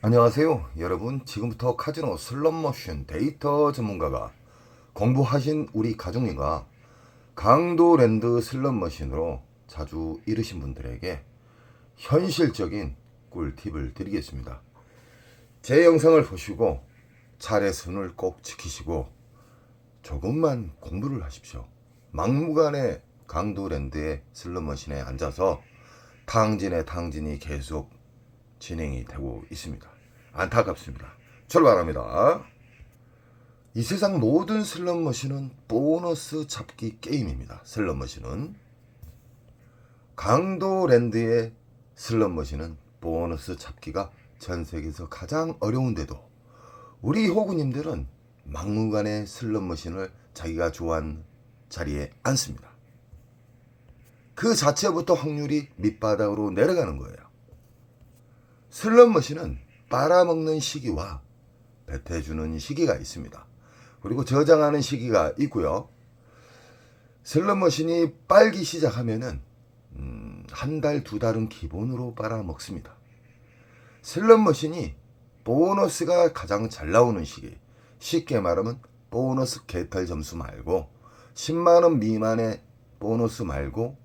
안녕하세요 여러분. 지금부터 카지노 슬롯머신 데이터 전문가가 공부하신 우리 가족님과 강도랜드 슬롯머신으로 자주 잃으신 분들에게 현실적인 꿀팁을 드리겠습니다. 제 영상을 보시고 차례순을 꼭 지키시고 조금만 공부를 하십시오. 막무가내 강도랜드의 슬롯머신에 앉아서 탕진이 계속 진행이 되고 있습니다. 안타깝습니다. 출발합니다. 이 세상 모든 슬롯머신은 보너스 잡기 게임입니다. 슬롯머신은 강도랜드의 슬롯머신은 보너스 잡기가 전 세계에서 가장 어려운데도 우리 호구님들은 막무가내 슬롯머신을 자기가 좋아하는 자리에 앉습니다. 그 자체부터 확률이 밑바닥으로 내려가는 거예요. 슬롯머신은 빨아먹는 시기와 뱉어주는 시기가 있습니다. 그리고 저장하는 시기가 있고요. 슬롯머신이 빨기 시작하면은 한 달, 두 달은 기본으로 빨아먹습니다. 슬롯머신이 보너스가 가장 잘 나오는 시기, 쉽게 말하면 보너스 개탈 점수 말고 10만원 미만의 보너스 말고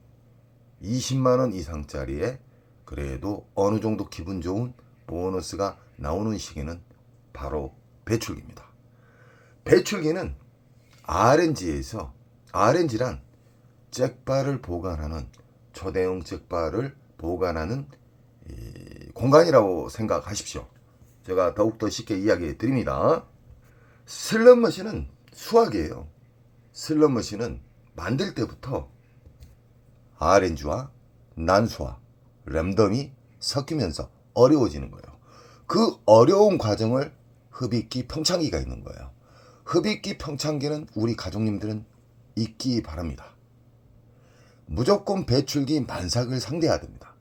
20만원 이상짜리에 그래도 어느 정도 기분 좋은 보너스가 나오는 시기는 바로 배출기입니다. 배출기는 RNG란 잭바를 보관하는 초대형 잭바를 보관하는 공간이라고 생각하십시오. 제가 더욱더 쉽게 이야기해 드립니다. 슬롯머신은 수학이에요. 슬롯머신은 만들 때부터 RNG와 난수와 랜덤이 섞이면서 어려워지는 거예요. 그 어려운 과정을 흡입기 평창기가 있는 거예요. 흡입기 평창기는 우리 가족님들은 잊기 바랍니다. 무조건 배출기 만삭을 상대해야 됩니다.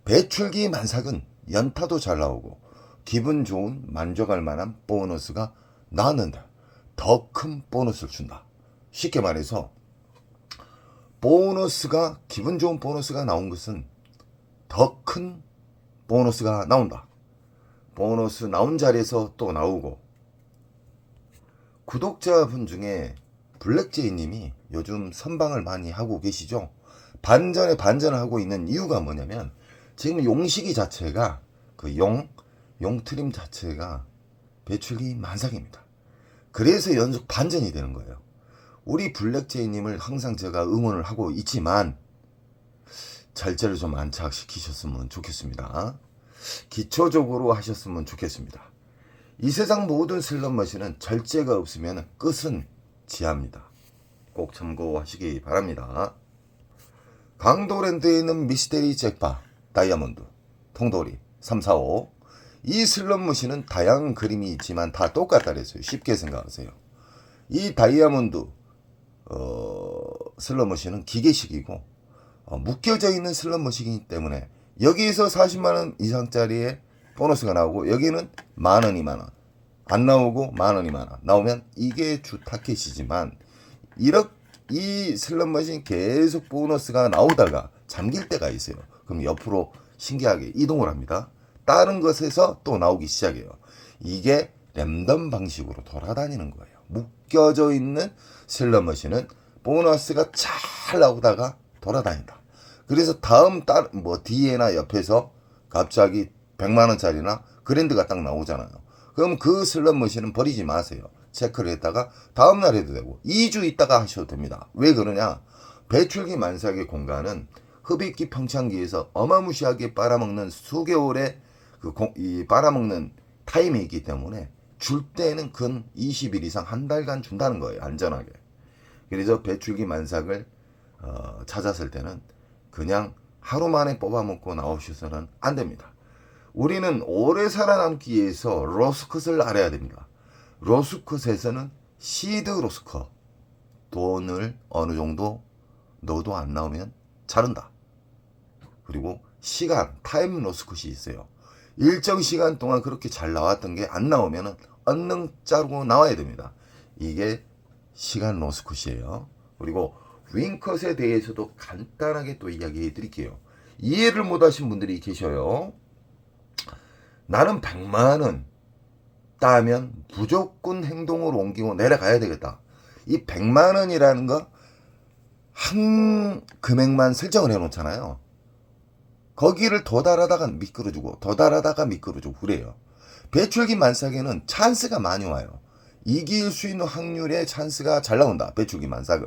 배출기 만삭은 연타도 잘 나오고 기분 좋은 만족할 만한 보너스가 나왔는데 더 큰 보너스를 준다. 쉽게 말해서 보너스가 기분 좋은 보너스가 나온 것은 더 큰 보너스가 나온다. 보너스 나온 자리에서 또 나오고. 구독자분 중에 블랙제이 님이 요즘 선방을 많이 하고 계시죠. 반전에 반전을 하고 있는 이유가 뭐냐면 지금 용시기 자체가 그 용 트림 자체가 배출기 만삭입니다. 그래서 연속 반전이 되는 거예요. 우리 블랙제이 님을 항상 제가 응원을 하고 있지만 절제를 좀 안착시키셨으면 좋겠습니다. 기초적으로 하셨으면 좋겠습니다. 이 세상 모든 슬롯머신은 절제가 없으면 끝은 지합니다. 꼭 참고하시기 바랍니다. 강도랜드에 있는 미스테리 잭바, 다이아몬드, 통돌이, 345. 이 슬롯머신은 다양한 그림이 있지만 다 똑같다 그랬어요. 쉽게 생각하세요. 이 다이아몬드 슬롯머신은 기계식이고 묶여져 있는 슬롯머신이기 때문에 여기에서 40만원 이상짜리의 보너스가 나오고 여기는 만원, 2만원 안 나오고 만원, 2만원 나오면 이게 주 타켓이지만 이 슬롯머신 계속 보너스가 나오다가 잠길 때가 있어요. 그럼 옆으로 신기하게 이동을 합니다. 다른 것에서 또 나오기 시작해요. 이게 랜덤 방식으로 돌아다니는 거예요. 묶여져 있는 슬롯머신은 보너스가 잘 나오다가 돌아다닌다. 그래서 다음 뒤에나 옆에서 갑자기 100만원짜리나 그랜드가 딱 나오잖아요. 그럼 그 슬롯머신은 버리지 마세요. 체크를 했다가 다음날 해도 되고 2주 있다가 하셔도 됩니다. 왜 그러냐? 배출기 만삭의 공간은 흡입기 평창기에서 어마무시하게 빨아먹는 수개월의 이 빨아먹는 타임이 있기 때문에 줄 때는 근 20일 이상 한 달간 준다는 거예요. 안전하게. 그래서 배출기 만삭을 찾았을 때는 그냥 하루 만에 뽑아먹고 나오셔서는 안 됩니다. 우리는 오래 살아남기 위해서 로스컷을 알아야 됩니다. 로스컷에서는 시드 로스컷 돈을 어느 정도 넣어도 안 나오면 자른다. 그리고 시간 타임 로스컷이 있어요. 일정 시간 동안 그렇게 잘 나왔던 게 안 나오면 얼른 자르고 나와야 됩니다. 이게 시간 로스컷이에요. 그리고 윙컷에 대해서도 간단하게 또 이야기해 드릴게요. 이해를 못 하신 분들이 계셔요. 나는 100만 원 따면 무조건 행동으로 옮기고 내려가야 되겠다. 이 100만 원이라는 거 한 금액만 설정을 해놓잖아요. 거기를 도달하다가 미끄러지고 도달하다가 미끄러지고 그래요. 배출기 만삭에는 찬스가 많이 와요. 이길 수 있는 확률의 찬스가 잘 나온다. 배출기 만삭은.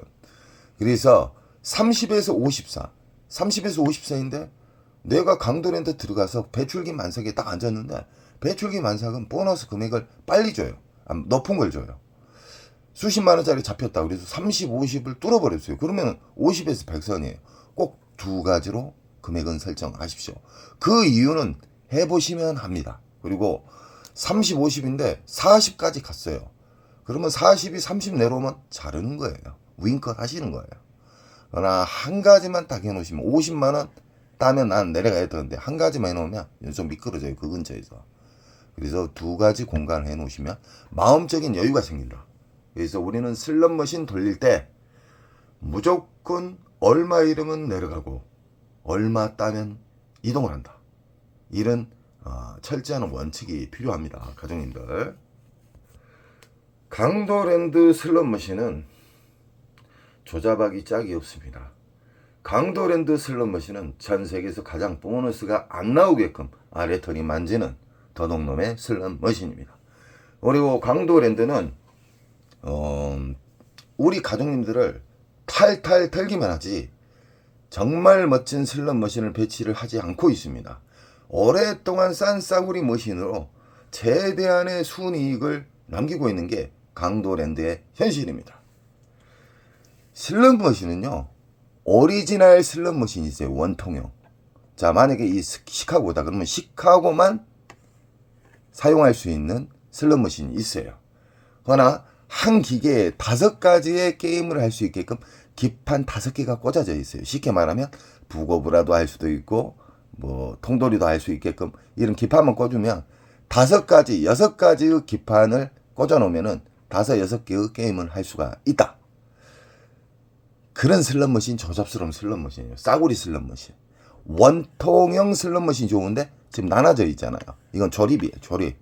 그래서 30에서 54. 30에서 54인데 내가 강도랜드 들어가서 배출기 만삭에 딱 앉았는데 배출기 만삭은 보너스 금액을 빨리 줘요. 높은 걸 줘요. 수십만 원짜리 잡혔다. 그래서 30, 50을 뚫어버렸어요. 그러면 50에서 100선이에요. 꼭 두 가지로 금액은 설정하십시오. 그 이유는 해보시면 합니다. 그리고 30, 50인데 40까지 갔어요. 그러면 40이 30 내려오면 자르는 거예요. 윙컷 하시는 거예요. 그러나 한 가지만 딱 해놓으시면 50만 원 따면 난 내려가야 되는데 한 가지만 해놓으면 좀 미끄러져요. 그 근처에서. 그래서 두 가지 공간을 해놓으시면 마음적인 여유가 생긴다. 그래서 우리는 슬롯머신 돌릴 때 무조건 얼마 이르면 내려가고 얼마 따면 이동을 한다. 이런 철저한 원칙이 필요합니다. 가족님들. 강도랜드 슬롯머신은 조잡하기 짝이 없습니다. 강도랜드 슬롯머신은 전 세계에서 가장 보너스가 안 나오게끔 아래털이 만지는 더덕놈의 슬롯머신입니다. 그리고 강도랜드는 우리 가족님들을 탈탈 털기만 하지 정말 멋진 슬롯머신을 배치를 하지 않고 있습니다. 오랫동안 싼 싸구리 머신으로 최대한의 순이익을 남기고 있는 게 강도랜드의 현실입니다. 슬롯머신은요, 오리지널 슬롯머신이 있어요. 원통형. 자, 만약에 이 시카고다 그러면 시카고만 사용할 수 있는 슬롯머신이 있어요. 그러나 한 기계에 5가지의 게임을 할 수 있게끔 기판 5개가 꽂아져 있어요. 쉽게 말하면 부고브라도 할 수도 있고 뭐 통돌이도 할 수 있게끔 이런 기판만 꽂으면 5가지, 6가지의 기판을 꽂아 놓으면은 5, 6개의 게임을 할 수가 있다. 그런 슬롯머신 조잡스러운 슬롯머신이에요. 싸구리 슬롯머신. 원통형 슬롯머신 좋은데 지금 나눠져 있잖아요. 이건 조립이에요. 조립.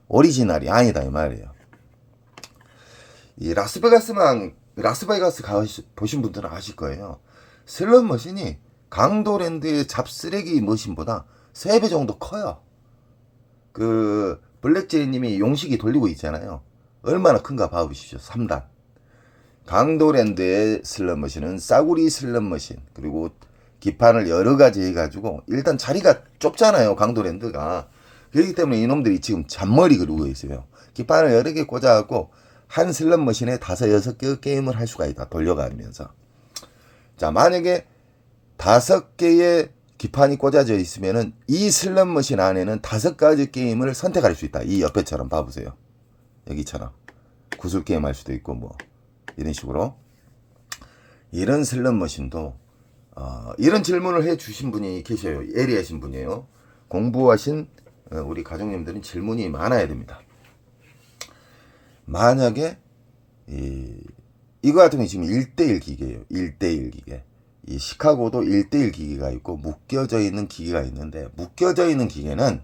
오리지널이 아니다 이 말이에요. 이 라스베가스 보신 분들은 아실 거예요. 슬롯머신이 강도랜드의 잡쓰레기 머신보다 3배 정도 커요. 그 블랙제이님이 용식이 돌리고 있잖아요. 얼마나 큰가 봐보십시오. 3단. 강도랜드의 슬롯머신은 싸구리 슬롯머신, 그리고 기판을 여러 가지 해가지고 일단 자리가 좁잖아요. 강도랜드가. 그렇기 때문에 이놈들이 지금 잔머리 그러고 있어요. 기판을 여러 개 꽂아갖고 한 슬롯머신에 5, 6개의 게임을 할 수가 있다. 돌려가면서. 자, 만약에 5개의 기판이 꽂아져 있으면은 이 슬롯머신 안에는 5가지 게임을 선택할 수 있다. 이 옆에처럼 봐보세요. 여기처럼. 구슬 게임 할 수도 있고 뭐 이런 식으로. 이런 슬롯머신도 이런 질문을 해 주신 분이 계셔요. 예리하신 분이에요. 공부하신 우리 가족님들은 질문이 많아야 됩니다. 만약에 이거 같은 경우 지금 1대1 기계예요. 1대1 기계. 이 시카고도 1대1 기계가 있고 묶여져 있는 기계가 있는데, 묶여져 있는 기계는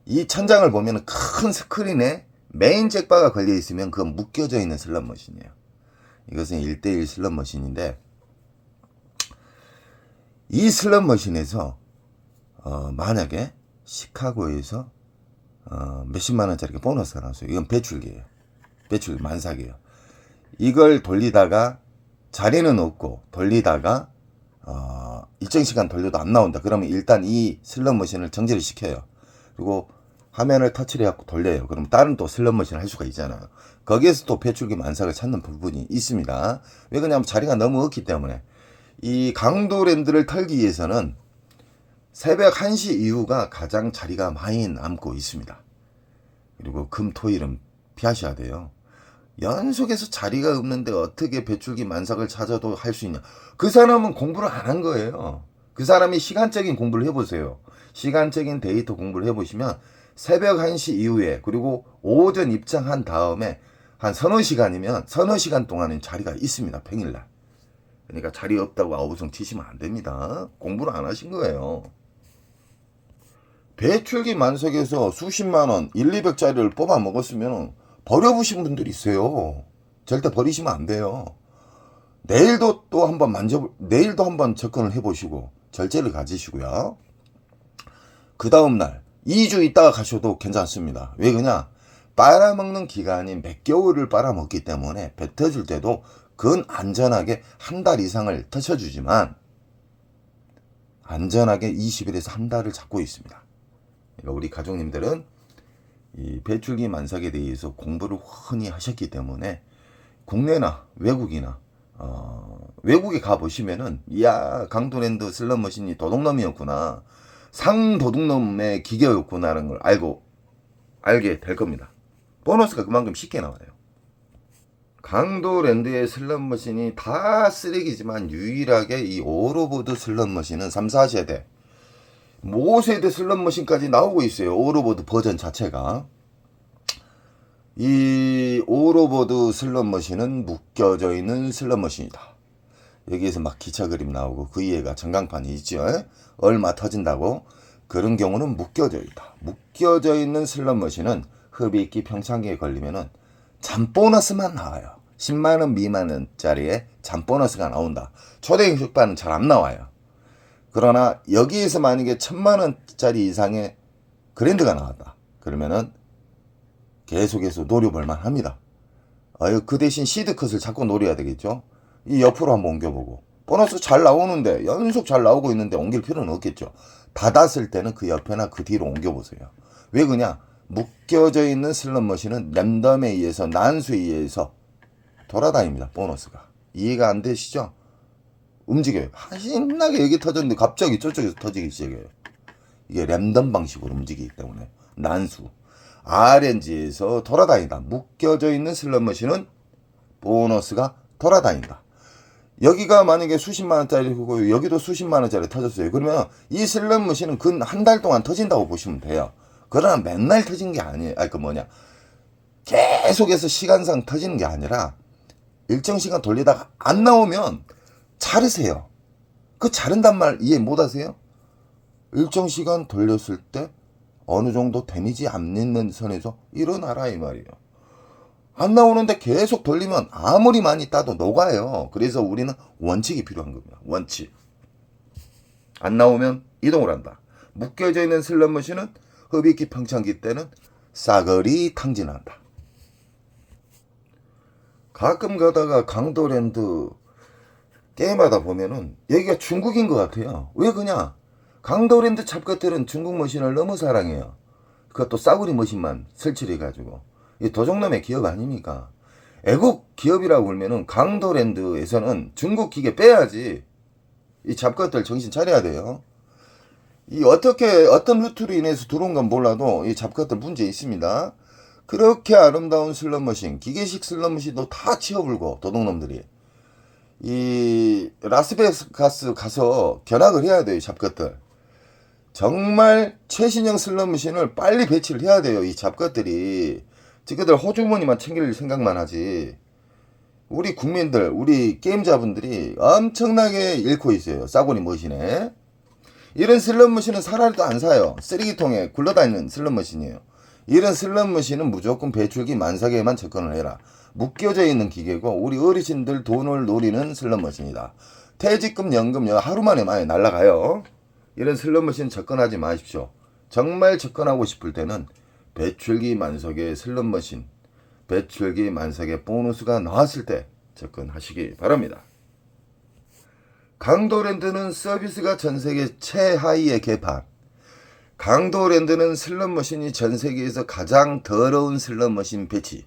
이 천장을 보면 큰 스크린에 메인 잭바가 걸려 있으면 그건 묶여져 있는 슬롯머신이에요. 이것은 1대1 슬롯머신인데, 이 슬롯머신에서 만약에 시카고에서 몇십만 원짜리 보너스가 나왔어요. 이건 배출기예요. 배출기 만삭이에요. 이걸 돌리다가 자리는 없고 돌리다가 일정 시간 돌려도 안 나온다. 그러면 일단 이 슬롯머신을 정지를 시켜요. 그리고 화면을 터치를 해갖고 돌려요. 그럼 다른 또 슬롯머신을 할 수가 있잖아요. 거기에서 또 배출기 만삭을 찾는 부분이 있습니다. 왜 그러냐면 자리가 너무 없기 때문에. 이 강도랜드를 털기 위해서는 새벽 1시 이후가 가장 자리가 많이 남고 있습니다. 그리고 금, 토, 일은 피하셔야 돼요. 연속해서 자리가 없는데 어떻게 배출기 만삭을 찾아도 할 수 있냐. 그 사람은 공부를 안 한 거예요. 그 사람이 시간적인 공부를 해보세요. 시간적인 데이터 공부를 해보시면 새벽 1시 이후에 그리고 오전 입장한 다음에 한 서너 시간 동안은 자리가 있습니다. 평일날. 그러니까 자리 없다고 아우성 치시면 안 됩니다. 공부를 안 하신 거예요. 배출기 만석에서 수십만원 1,200짜리를 뽑아 먹었으면 버려보신 분들이 있어요. 절대 버리시면 안 돼요. 내일도 또 한번 내일도 한번 접근을 해보시고 절제를 가지시고요. 그 다음날 2주 있다가 가셔도 괜찮습니다. 왜 그러냐? 빨아먹는 기간이 몇 개월을 빨아먹기 때문에 뱉어줄 때도 그건 안전하게 한 달 이상을 터쳐주지만 안전하게 20일에서 한 달을 잡고 있습니다. 그러니까 우리 가족님들은 이 배출기 만삭에 대해서 공부를 흔히 하셨기 때문에 국내나 외국이나 외국에 가보시면은 이야 강도랜드 슬롯머신이 도둑놈이었구나, 상도둑놈의 기계였구나라는 걸 알게 될 겁니다. 보너스가 그만큼 쉽게 나와요. 강도랜드의 슬롯머신이 다 쓰레기지만 유일하게 이 오로보드 슬롯머신은 3, 4세대 5세대 슬롯머신까지 나오고 있어요. 오로보드 버전 자체가. 이 오로보드 슬롯머신은 묶여져 있는 슬롯머신이다. 여기에서 막 기차 그림 나오고 그 위에가 전광판이 있죠. 얼마 터진다고. 그런 경우는 묶여져 있다. 묶여져 있는 슬롯머신은 흡입기 평창기에 걸리면은 잠보너스만 나와요. 10만원 미만짜리에 잠보너스가 나온다. 초대형 숙박은 잘 안 나와요. 그러나 여기에서 만약에 1,000만원짜리 이상의 그랜드가 나왔다. 그러면은 계속해서 노려볼만 합니다. 그 대신 시드컷을 자꾸 노려야 되겠죠. 이 옆으로 한번 옮겨보고. 보너스 잘 나오는데, 연속 잘 나오고 있는데 옮길 필요는 없겠죠. 닫았을 때는 그 옆에나 그 뒤로 옮겨보세요. 왜 그냐? 묶여져 있는 슬롯머신은 랜덤에 의해서, 난수에 의해서 돌아다닙니다. 보너스가. 이해가 안 되시죠? 움직여요. 신나게 여기 터졌는데 갑자기 저쪽에서 터지기 시작해요. 이게 랜덤 방식으로 움직이기 때문에. 난수. RNG에서 돌아다닌다. 묶여져 있는 슬롯머신은 보너스가 돌아다닌다. 여기가 만약에 수십만원짜리고 여기도 수십만원짜리 터졌어요. 그러면 이 슬롯머신은 근 한 달 동안 터진다고 보시면 돼요. 그러나 맨날 터진 게 아니에요. 계속해서 시간상 터지는 게 아니라 일정 시간 돌리다가 안 나오면 자르세요. 그 자른단 말 이해 못 하세요? 일정 시간 돌렸을 때 어느 정도 데미지 안 있는 선에서 일어나라 이 말이에요. 안 나오는데 계속 돌리면 아무리 많이 따도 녹아요. 그래서 우리는 원칙이 필요한 겁니다. 원칙. 안 나오면 이동을 한다. 묶여져 있는 슬롯머신은 흡입기 평창기 때는 싸그리 탕진한다. 가끔 가다가 강도랜드 게임하다 보면은 여기가 중국인 것 같아요. 왜 그냐? 강도랜드 잡것들은 중국 머신을 너무 사랑해요. 그것도 싸구리 머신만 설치를 해가지고. 이 도둑놈의 기업 아닙니까? 애국 기업이라고 그러면은 강도랜드에서는 중국 기계 빼야지. 이 잡것들 정신 차려야 돼요. 어떤 루트로 인해서 들어온 건 몰라도 이 잡것들 문제 있습니다. 그렇게 아름다운 슬롯머신, 기계식 슬롯머신도 다 치워불고 도둑놈들이. 이 라스베가스 가서 견학을 해야 돼요. 이 잡것들. 정말 최신형 슬롯머신을 빨리 배치를 해야 돼요. 이 잡것들이. 지그들 호주머니만 챙길 생각만 하지. 우리 국민들, 우리 게임자분들이 엄청나게 잃고 있어요. 싸구리 머신에. 이런 슬롯머신은 사라리도 안 사요. 쓰레기통에 굴러다니는 슬롯머신이에요. 이런 슬롯머신은 무조건 배출기 만삭에만 접근을 해라. 묶여져 있는 기계고 우리 어르신들 돈을 노리는 슬롯머신이다. 퇴직금, 연금 하루 만에 많이 날라가요. 이런 슬롯머신 접근하지 마십시오. 정말 접근하고 싶을 때는 배출기 만석의 슬롯머신, 배출기 만석의 보너스가 나왔을 때 접근하시기 바랍니다. 강도랜드는 서비스가 전세계 최하위의 개판. 강도랜드는 슬롯머신이 전세계에서 가장 더러운 슬롯머신 배치.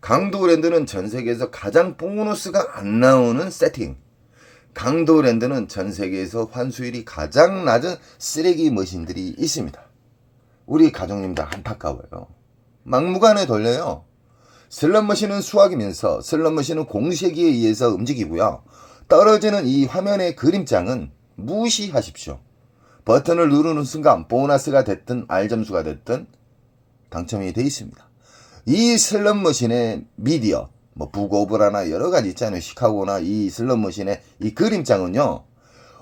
강도랜드는 전세계에서 가장 보너스가 안 나오는 세팅. 강도랜드는 전세계에서 환수율이 가장 낮은 쓰레기 머신들이 있습니다. 우리 가족님들 안타까워요. 막무가내 돌려요. 슬롯머신은 수학이면서 슬롯머신은 공세기에 의해서 움직이고요. 떨어지는 이 화면의 그림장은 무시하십시오. 버튼을 누르는 순간 보너스가 됐든 R점수가 됐든 당첨이 돼 있습니다. 이 슬롯머신의 미디어, 북오브라나 여러 가지 있잖아요. 시카고나 이 슬롯머신의 이 그림장은요.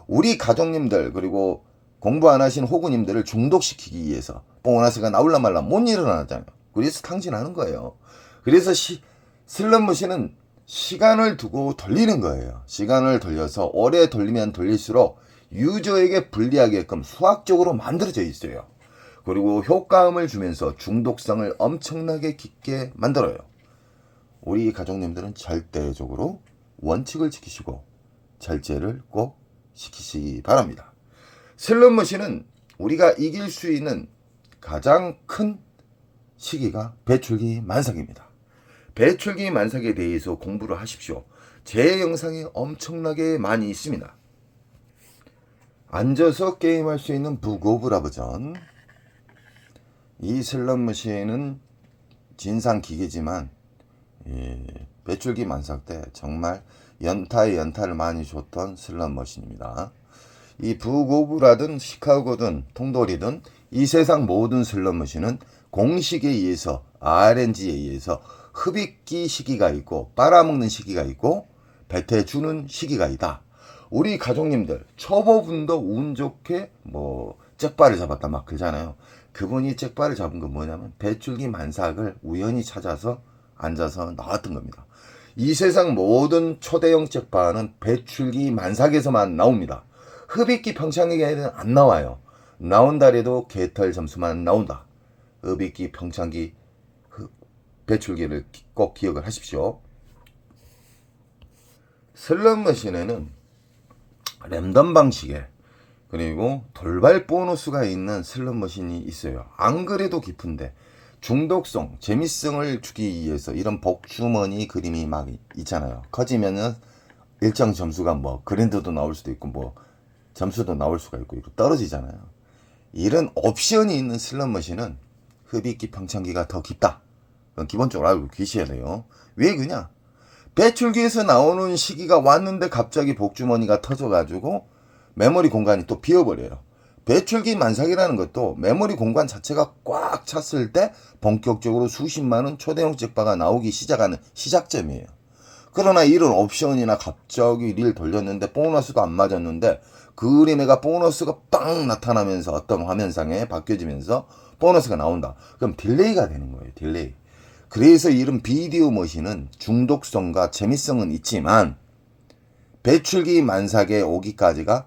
우리 가족님들 그리고 공부 안 하신 호구님들을 중독시키기 위해서 보너스가 나올라 말라 못 일어나잖아요. 그래서 탕진하는 거예요. 그래서 슬롯머신은 시간을 두고 돌리는 거예요. 시간을 돌려서 오래 돌리면 돌릴수록 유저에게 불리하게끔 수학적으로 만들어져 있어요. 그리고 효과음을 주면서 중독성을 엄청나게 깊게 만들어요. 우리 가족님들은 절대적으로 원칙을 지키시고 절제를 꼭 지키시기 바랍니다. 슬롯머신은 우리가 이길 수 있는 가장 큰 시기가 배출기 만삭입니다. 배출기 만삭에 대해서 공부를 하십시오. 제 영상에 엄청나게 많이 있습니다. 앉아서 게임할 수 있는 북 오브 라 버전. 이 슬롯머신은 진상 기계지만 배출기 만삭 때 정말 연타에 연타를 많이 줬던 슬롯머신입니다. 이 북 오브 라든 시카고든 통돌이든 이 세상 모든 슬롯머신은 공식에 의해서 RNG에 의해서 흡입기 시기가 있고 빨아먹는 시기가 있고 뱉어주는 시기가 있다. 우리 가족님들 초보분도 운 좋게 잭바를 잡았다 막 그러잖아요. 그분이 잭바를 잡은 건 뭐냐면 배출기 만삭을 우연히 찾아서 앉아서 나왔던 겁니다. 이 세상 모든 초대형 잭바는 배출기 만삭에서만 나옵니다. 흡입기 평창기에는 안 나와요. 나온다 해도 개털 점수만 나온다. 흡입기 평창기 배출기를 꼭 기억을 하십시오. 슬롯머신에는 랜덤 방식의 그리고 돌발 보너스가 있는 슬롯머신이 있어요. 안 그래도 깊은데 중독성, 재미성을 주기 위해서 이런 복주머니 그림이 막 있잖아요. 커지면은 일정 점수가 그랜드도 나올 수도 있고 점수도 나올 수가 있고 떨어지잖아요. 이런 옵션이 있는 슬롯머신은 흡입기 평창기가 더 깊다. 그건 기본적으로 알고 계셔야 돼요. 왜 그냐? 배출기에서 나오는 시기가 왔는데 갑자기 복주머니가 터져가지고 메모리 공간이 또 비어버려요. 배출기 만삭이라는 것도 메모리 공간 자체가 꽉 찼을 때 본격적으로 수십만원 초대형 잭바가 나오기 시작하는 시작점이에요. 그러나 이런 옵션이나 갑자기 릴 돌렸는데 보너스도 안 맞았는데 그림에가 보너스가 빵 나타나면서 어떤 화면상에 바뀌어지면서 보너스가 나온다. 그럼 딜레이가 되는 거예요. 딜레이. 그래서 이런 비디오 머신은 중독성과 재미성은 있지만 배출기 만삭에 오기까지가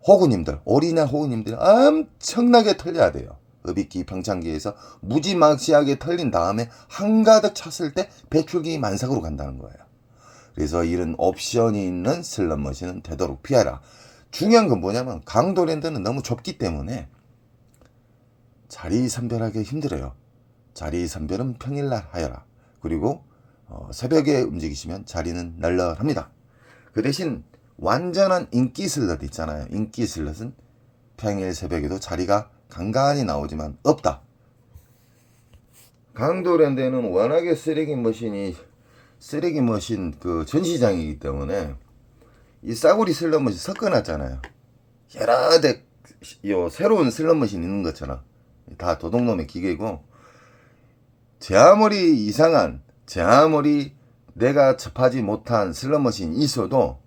호구님들, 오리나 호구님들 엄청나게 털려야 돼요. 흡입기 평창기에서 무지막지하게 털린 다음에 한가득 찼을 때 배출기 만삭으로 간다는 거예요. 그래서 이런 옵션이 있는 슬롯머신은 되도록 피하라. 중요한 건 뭐냐면 강도랜드는 너무 좁기 때문에 자리 선별하기 힘들어요. 자리 선별은 평일날 하여라. 그리고 새벽에 움직이시면 자리는 널널합니다. 그 대신 완전한 인기 슬롯 있잖아요. 인기 슬롯은 평일 새벽에도 자리가 간간히 나오지만 없다. 강도랜드에는 워낙에 쓰레기 머신 그 전시장이기 때문에 이 싸구리 슬롯머신 섞어놨잖아요. 여러 대 새로운 슬롯머신 있는 것처럼 다 도둑놈의 기계고 제 아무리 이상한 제 아무리 내가 접하지 못한 슬롯머신이 있어도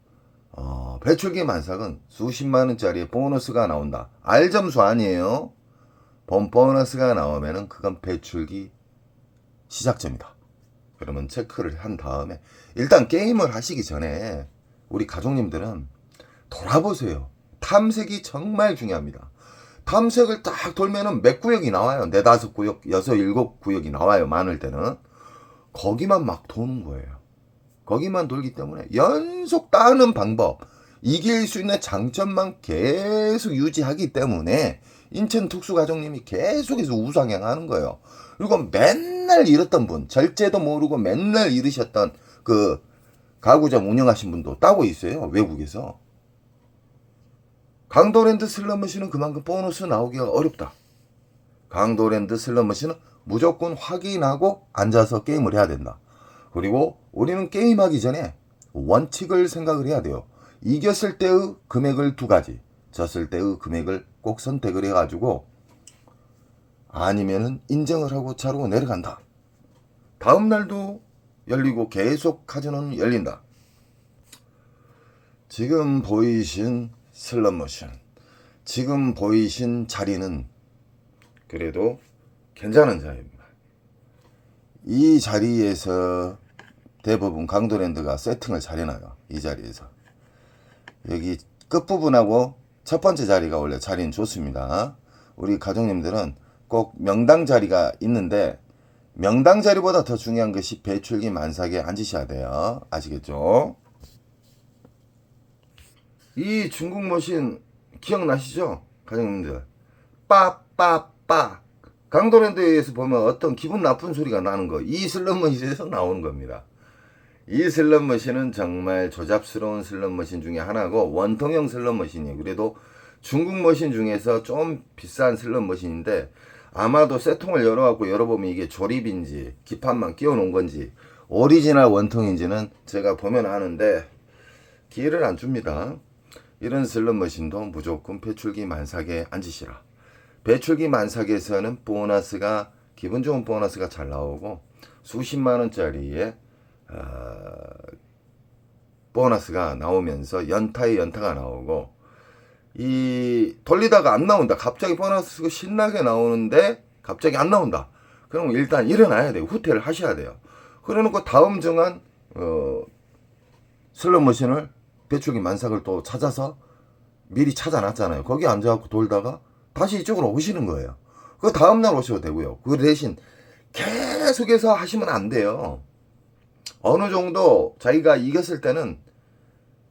배출기 만삭은 수십만원짜리 보너스가 나온다. 알점수 아니에요. 보너스가 나오면은 그건 배출기 시작점이다. 그러면 체크를 한 다음에 일단 게임을 하시기 전에 우리 가족님들은 돌아보세요. 탐색이 정말 중요합니다. 탐색을 딱 돌면은 몇 구역이 나와요. 4, 5구역, 6, 7구역이 나와요. 많을 때는. 거기만 막 도는 거예요. 거기만 돌기 때문에 연속 따는 방법, 이길 수 있는 장점만 계속 유지하기 때문에 인천 특수가족님이 계속해서 우상향하는 거예요. 그리고 맨날 잃었던 분, 절제도 모르고 맨날 잃으셨던 그 가구점 운영하신 분도 따고 있어요. 외국에서. 강도랜드 슬롯머신은 그만큼 보너스 나오기가 어렵다. 강도랜드 슬롯머신은 무조건 확인하고 앉아서 게임을 해야 된다. 그리고 우리는 게임하기 전에 원칙을 생각을 해야 돼요. 이겼을 때의 금액을 2가지, 졌을 때의 금액을 꼭 선택을 해가지고 아니면은 인정을 하고 자르고 내려간다. 다음 날도 열리고 계속 카지노는 열린다. 지금 보이신 슬롯머신 지금 보이신 자리는 그래도 괜찮은 자리입니다. 이 자리에서 대부분 강도랜드가 세팅을 잘 해놔요. 이 자리에서. 여기 끝부분하고 첫 번째 자리가 원래 자리는 좋습니다. 우리 가족님들은 꼭 명당 자리가 있는데 명당 자리보다 더 중요한 것이 배출기 만삭에 앉으셔야 돼요. 아시겠죠? 이 중국 머신 기억나시죠? 가족님들. 빠빠빠. 강도랜드에서 보면 어떤 기분 나쁜 소리가 나는 거. 이 슬롯머신에서 나오는 겁니다. 이 슬롯머신은 정말 조잡스러운 슬롯머신 중에 하나고 원통형 슬롯머신이에요. 그래도 중국 머신 중에서 좀 비싼 슬롯머신인데 아마도 쇠통을 열어갖고 열어보면 이게 조립인지 기판만 끼워놓은 건지 오리지널 원통인지는 제가 보면 아는데 기회를 안 줍니다. 이런 슬롯머신도 무조건 배출기 만삭에 앉으시라. 배출기 만삭에서는 보너스가 기분 좋은 보너스가 잘 나오고 수십만원짜리의 보너스가 나오면서 연타에 연타가 나오고 이 돌리다가 안 나온다. 갑자기 보너스가 신나게 나오는데 갑자기 안 나온다. 그럼 일단 일어나야 돼요. 후퇴를 하셔야 돼요. 그래놓고 다음 정한 슬롯머신을 배출기 만삭을 또 찾아서 미리 찾아놨잖아요. 거기 앉아갖고 돌다가 다시 이쪽으로 오시는 거예요. 그 다음날 오셔도 되고요. 그 대신 계속해서 하시면 안 돼요. 어느 정도 자기가 이겼을 때는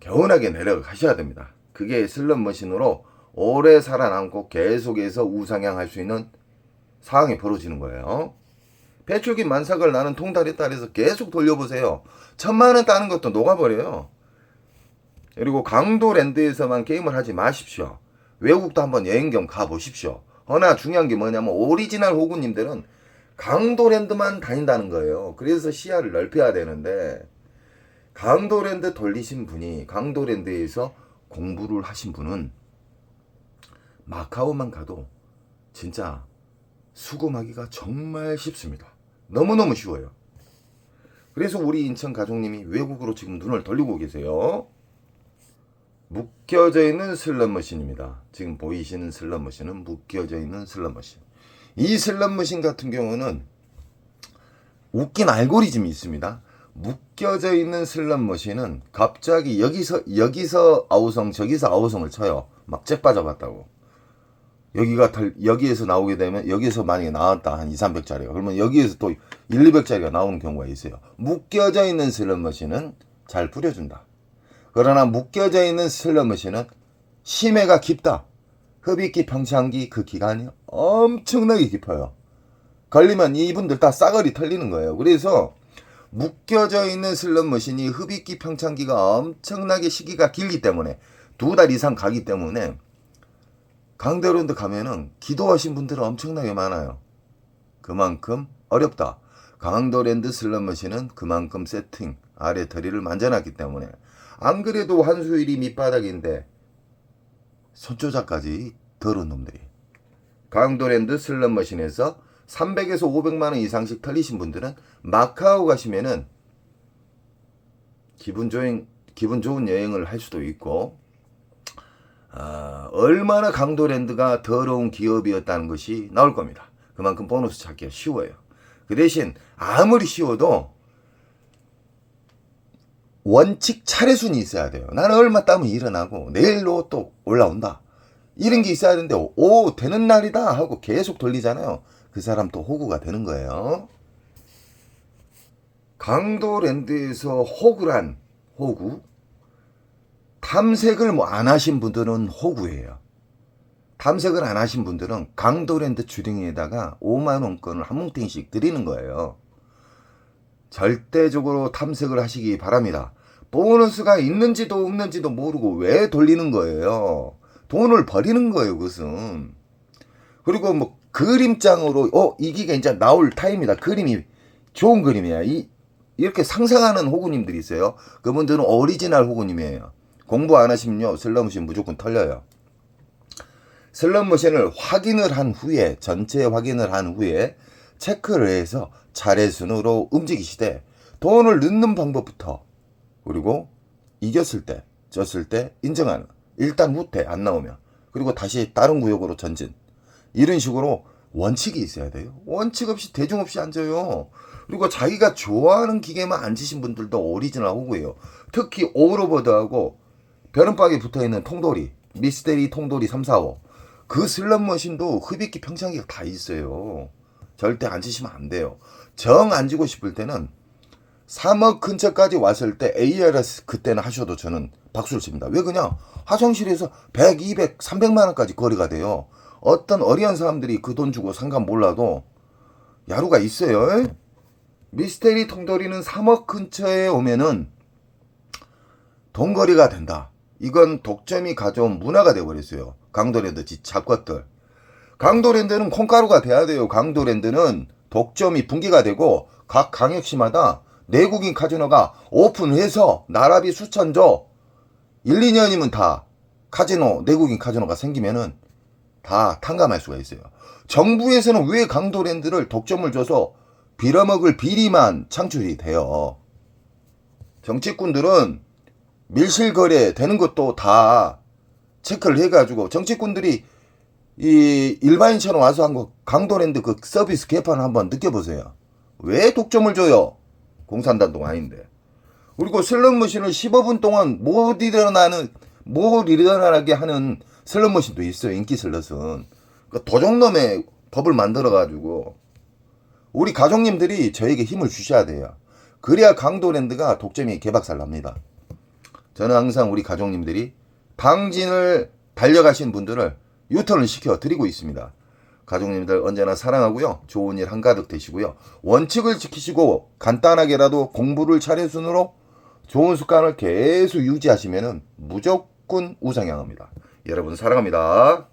개운하게 내려가셔야 됩니다. 그게 슬롯머신으로 오래 살아남고 계속해서 우상향할 수 있는 상황이 벌어지는 거예요. 배출기 만삭을 나는 통다리 딸에서 계속 돌려보세요. 1000만원 따는 것도 녹아버려요. 그리고 강도랜드에서만 게임을 하지 마십시오. 외국도 한번 여행 좀 가보십시오. 허나 중요한 게 뭐냐면 오리지널 호구님들은 강도랜드만 다닌다는 거예요. 그래서 시야를 넓혀야 되는데 강도랜드 돌리신 분이 강도랜드에서 공부를 하신 분은 마카오만 가도 진짜 수금하기가 정말 쉽습니다. 너무너무 쉬워요. 그래서 우리 인천 가족님이 외국으로 지금 눈을 돌리고 계세요. 묶여져 있는 슬롯머신입니다. 지금 보이시는 슬롯머신은 묶여져 있는 슬롯머신. 이 슬롯머신 같은 경우는 웃긴 알고리즘이 있습니다. 묶여져 있는 슬롯머신은 갑자기 여기서 아우성 저기서 아우성을 쳐요. 막 잭 빠져갔다고. 여기에서 나오게 되면 여기에서 만약에 나왔다 한 2, 300짜리가 그러면 여기에서 또 1, 200짜리가 나오는 경우가 있어요. 묶여져 있는 슬롯머신은 잘 뿌려준다. 그러나 묶여져 있는 슬롯머신은 심해가 깊다. 흡입기 평창기 그 기간이 엄청나게 깊어요. 걸리면 이분들 다 싸그리 털리는 거예요. 그래서 묶여져 있는 슬롯머신이 흡입기 평창기가 엄청나게 시기가 길기 때문에 2달 이상 가기 때문에 강도랜드 가면은 기도하신 분들은 엄청나게 많아요. 그만큼 어렵다. 강도랜드 슬롯머신은 그만큼 세팅 아래 다리를 만져놨기 때문에 안 그래도 환수율이 밑바닥인데 손조작까지 더러운 놈들이. 강도랜드 슬롯머신에서 300에서 500만원 이상씩 털리신 분들은 마카오 가시면은 기분 좋은 여행을 할 수도 있고 얼마나 강도랜드가 더러운 기업이었다는 것이 나올 겁니다. 그만큼 보너스 찾기가 쉬워요. 그 대신 아무리 쉬워도 원칙 차례순이 있어야 돼요. 나는 얼마 따면 일어나고 내일로 또 올라온다. 이런 게 있어야 되는데 오 되는 날이다 하고 계속 돌리잖아요. 그 사람 또 호구가 되는 거예요. 강도랜드에서 호구란 호구 탐색을 안 하신 분들은 호구예요. 탐색을 안 하신 분들은 강도랜드 주둥이에다가 5만원권을 한 뭉탱이씩 드리는 거예요. 절대적으로 탐색을 하시기 바랍니다. 보너스가 있는지도 없는지도 모르고 왜 돌리는 거예요. 돈을 버리는 거예요, 그것은. 그리고 뭐 그림장으로 이 기가 이제 나올 타임이다. 그림이 좋은 그림이야. 이렇게 상상하는 호구님들이 있어요. 그분들은 오리지널 호구님이에요. 공부 안 하시면요 슬롯머신 무조건 털려요. 슬롯머신을 확인을 한 후에 전체 확인을 한 후에 체크를 해서 차례순으로 움직이시되 돈을 넣는 방법부터 그리고 이겼을 때 졌을 때 인정하는 일단 후퇴 안 나오면 그리고 다시 다른 구역으로 전진. 이런 식으로 원칙이 있어야 돼요. 원칙 없이 대중 없이 앉아요. 그리고 자기가 좋아하는 기계만 앉으신 분들도 오리지널 호구예요. 특히 오버로버드하고 벼른박이 붙어있는 통돌이, 미스테리 통돌이 345. 그 슬롯머신도 흡입기 평창기가 다 있어요. 절대 앉으시면 안 돼요. 정 앉고 싶을 때는 3억 근처까지 왔을 때 ARS 그때는 하셔도 저는 박수를 칩니다. 왜 그냥 화장실에서 100, 200, 300만 원까지 거리가 돼요. 어떤 어리한 사람들이 그 돈 주고 상관 몰라도 야루가 있어요. 미스테리 통돌이는 3억 근처에 오면은 돈거리가 된다. 이건 독점이 가져온 문화가 돼버렸어요. 강도랜드 잡것들. 강도랜드는 콩가루가 돼야 돼요. 강도랜드는 독점이 분기가 되고 각 강역시마다 내국인 카지노가 오픈해서 나라비 수천조 1, 2년이면 다 카지노 내국인 카지노가 생기면은 다 탕감할 수가 있어요. 정부에서는 왜 강도랜드를 독점을 줘서 빌어먹을 비리만 창출이 돼요. 정치꾼들은 밀실거래 되는 것도 다 체크를 해가지고 정치꾼들이 이 일반인처럼 와서 한 거 강도랜드 그 서비스 개판 한번 느껴보세요. 왜 독점을 줘요? 공산당도 아닌데. 그리고 슬롯머신을 15분 동안 못 일어나게 하는 슬롯머신도 있어요. 인기 슬롯은. 그러니까 도적놈의 법을 만들어가지고 우리 가족님들이 저에게 힘을 주셔야 돼요. 그래야 강도랜드가 독점이 개박살 납니다. 저는 항상 우리 가족님들이 당진을 달려가신 분들을 유턴을 시켜드리고 있습니다. 가족님들 언제나 사랑하고요. 좋은 일 한가득 되시고요. 원칙을 지키시고 간단하게라도 공부를 차례순으로 좋은 습관을 계속 유지하시면 무조건 우상향합니다. 여러분 사랑합니다.